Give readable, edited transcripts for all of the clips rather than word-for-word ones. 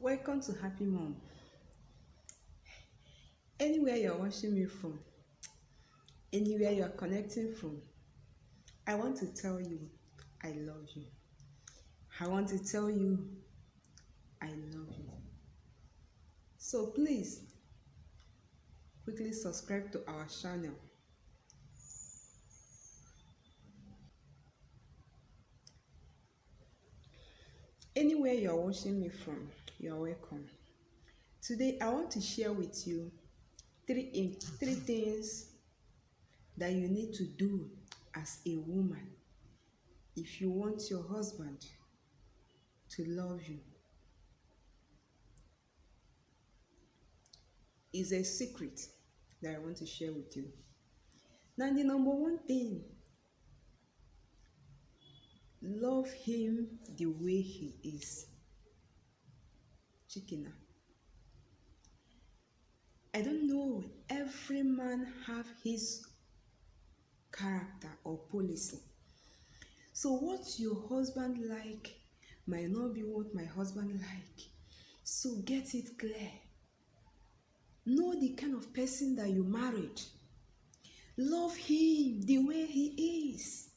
Welcome to Happy Mom. Anywhere you're watching me from, anywhere you're connecting from, I want to tell you I love you. I want to tell you I love you. So please quickly subscribe to our channel. Anywhere you're watching me from, you're welcome. Today I want to share with you three things that you need to do as a woman if you want your husband to love you. It's a secret that I want to share with you. Now, the number one thing, love him the way he is. Chikina. I don't know, every man have his character or policy. So what your husband like might not be what my husband like. So get it clear. Know the kind of person that you married. Love him the way he is.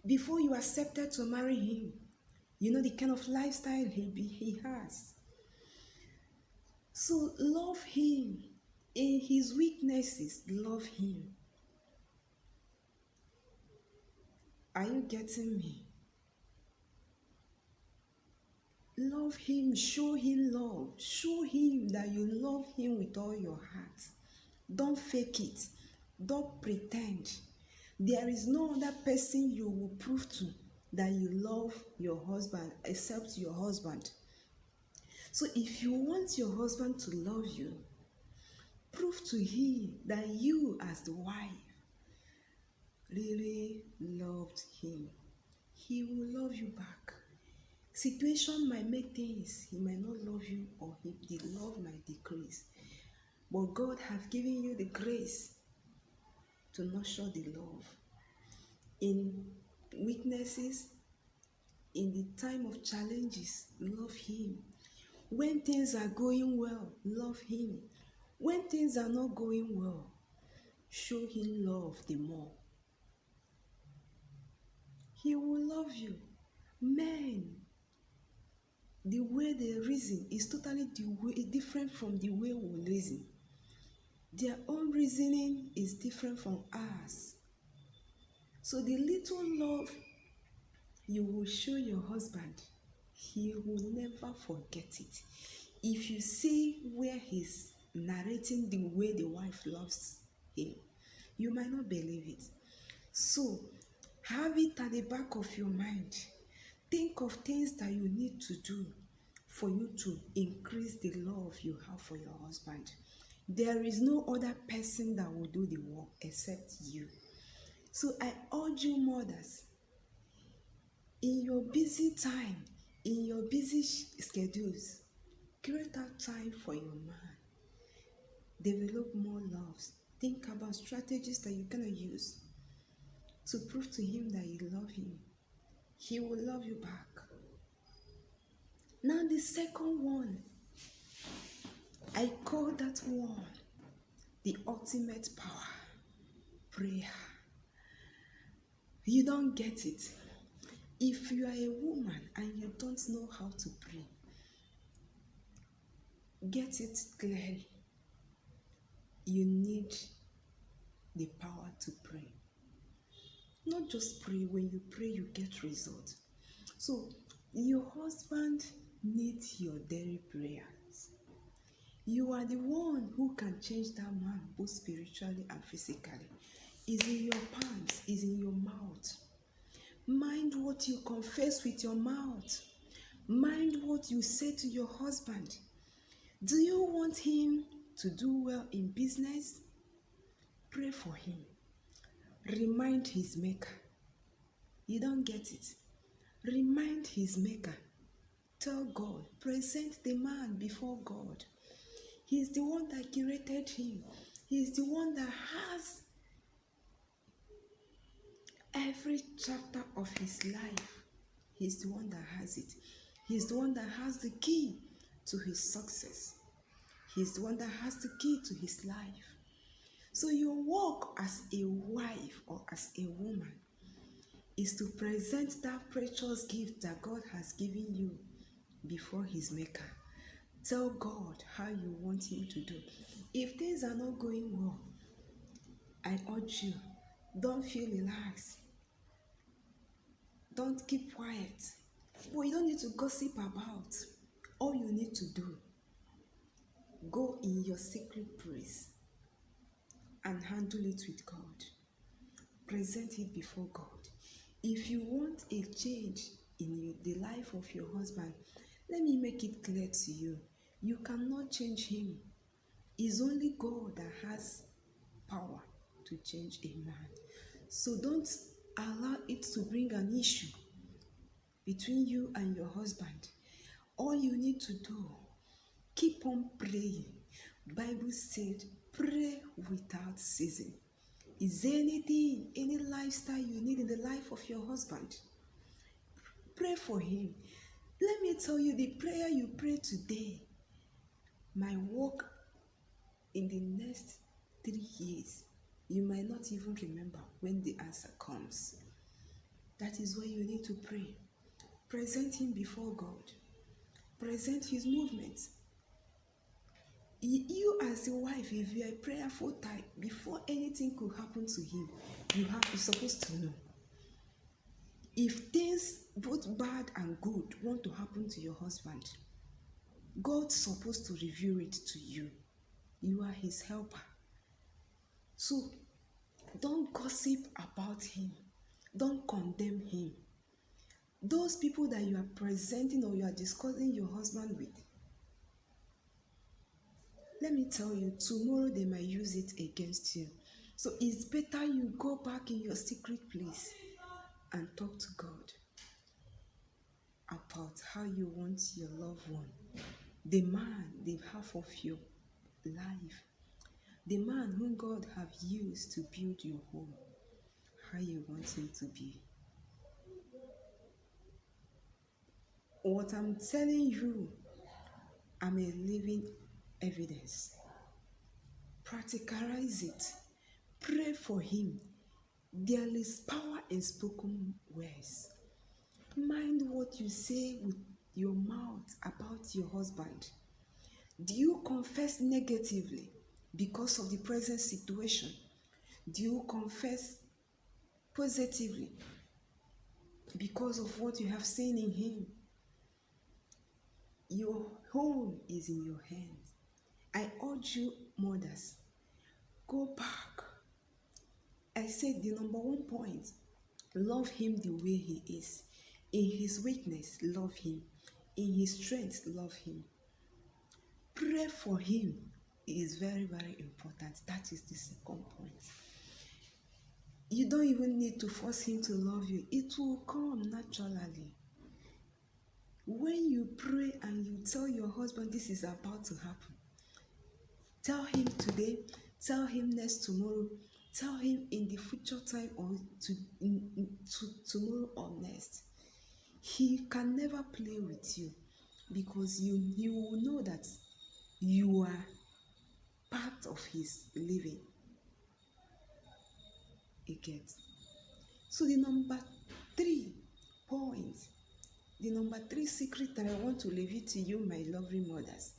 Before you accepted to marry him, you know the kind of lifestyle he has. So love him. In his weaknesses, love him. Are you getting me? Love him, show him love. Show him that you love him with all your heart. Don't fake it. Don't pretend. There is no other person you will prove to that you love your husband except your husband. So if you want your husband to love you, prove to him that you as the wife really loved him. He will love you back. Situation might make things, he might not love you, or the love might decrease. But God has given you the grace to nurture the love. In weaknesses, in the time of challenges, love him. When things are going well, love him. When things are not going well, show him love the more. He will love you. Men, the way they reason is totally different from the way we reason. Their own reasoning is different from ours. So the little love you will show your husband, he will never forget it. If you see where he's narrating the way the wife loves him, you might not believe it. So have it at the back of your mind. Think of things that you need to do for you to increase the love you have for your husband. There is no other person that will do the work except you. So I urge you, mothers, in your busy time, in your busy schedules, create out time for your man. Develop more loves. Think about strategies that you're going to use to prove to him that you love him. He will love you back. Now the second one, I call that one the ultimate power, prayer. You don't get it. If you are a woman and you don't know how to pray, get it clearly. You need the power to pray. Not just pray, when you pray, you get results. So your husband needs your daily prayers. You are the one who can change that man both spiritually and physically. It's in your palms, it's in your mouth. Mind what you confess with your mouth. Mind what you say to your husband. Do you want him to do well in business? Pray for him. Remind his maker. You don't get it. Remind his maker. Tell God. Present the man before God. He's the one that created him. He's the one that has every chapter of his life. He's the one that has it. He's the one that has the key to his success. He's the one that has the key to his life. So your work as a wife or as a woman is to present that precious gift that God has given you before his maker. Tell God how you want him to do. If things are not going well, I urge you, don't feel relaxed. Don't keep quiet. But you don't need to gossip about. All you need to do, go in your secret place and handle it with God. Present it before God. If you want a change in the life of your husband, let me make it clear to you. You cannot change him. It's only God that has power to change a man. So don't allow it to bring an issue between you and your husband. All you need to do, keep on praying. Bible said, pray without ceasing. Is there anything, any lifestyle you need in the life of your husband? Pray for him. Let me tell you, the prayer you pray today might work in the next 3 years. You might not even remember when the answer comes. That is why you need to pray. Present him before God. Present his movements. You as a wife, if you are a prayerful type, before anything could happen to him, you're supposed to know. If things both bad and good want to happen to your husband, God's supposed to reveal it to you. You are his helper. So don't gossip about him. Don't condemn him. Those people that you are presenting or you are discussing your husband with, let me tell you, tomorrow they might use it against you. So it's better you go back in your secret place and talk to God about how you want your loved one, the man, the half of your life, the man whom God have used to build your home, how you want him to be. What I'm telling you, I'm a living evidence. Practicalize it. Pray for him. There is power in spoken words. Mind what you say with your mouth about your husband. Do you confess negatively because of the present situation? Do you confess positively because of what you have seen in him? Your home is in your hands. I urge you, mothers, go back. I said the number one point, love him the way he is. In his weakness, love him. In his strength, love him. Pray for him. It is very, very important. That is the second point. You don't even need to force him to love you. It will come naturally. When you pray and you tell your husband this is about to happen, tell him today, tell him next tomorrow, tell him in the future time or tomorrow or next. He can never play with you because you will know that you are part of his living. You get? So the number 3 point, the number 3 secret that I want to leave it to you, my lovely mothers.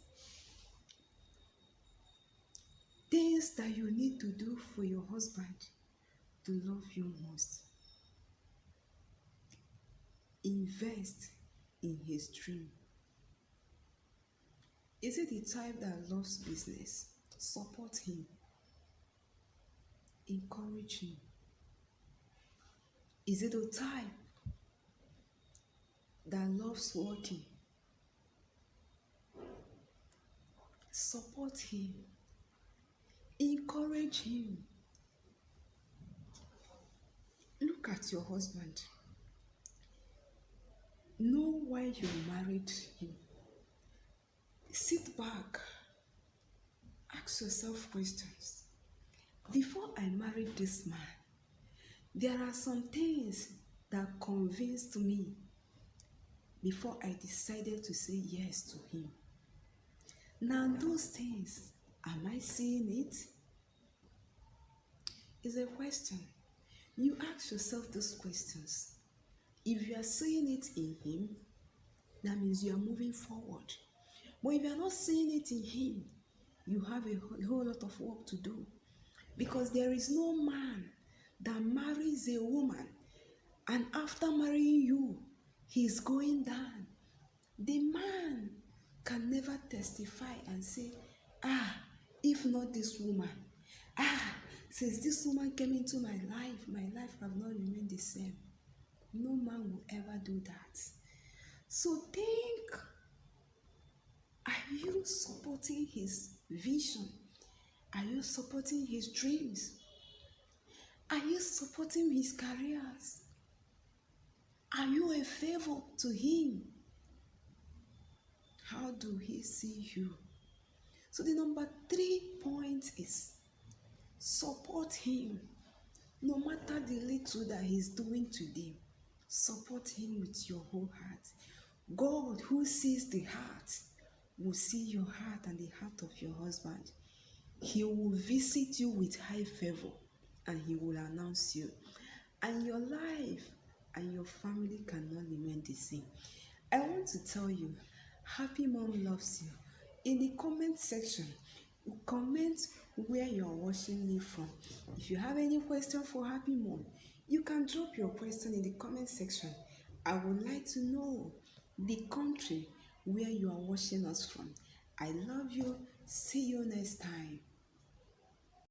Things that you need to do for your husband to love you most. Invest in his dream. Is it the type that loves business? Support him. Encourage him. Is it the type that loves working? Support him. Encourage him. Look at your husband. Know why you married him. Sit back. Ask yourself questions. Before I married this man, there are some things that convinced me before I decided to say yes to him. Now, those things, am I seeing it? Is a question. You ask yourself those questions. If you are seeing it in him, that means you are moving forward. But if you are not seeing it in him, you have a whole lot of work to do. Because there is no man that marries a woman and after marrying you, he's going down. The man can never testify and say, if not this woman, since this woman came into my life have not remained the same. No man will ever do that. So think, are you supporting his vision? Are you supporting his dreams? Are you supporting his careers? Are you a favor to him? How do he see you? So the number 3 point is support him. No matter the little that he's doing today, support him with your whole heart. God, who sees the heart, will see your heart and the heart of your husband. He will visit you with high favor and he will announce you. And your life and your family cannot remain the same. I want to tell you, Happy Mom loves you. In the comment section, comment where you're watching me from. If you have any question for Happy Mom, you can drop your question in the comment section. I would like to know the country where you are watching us from. I love you. See you next time.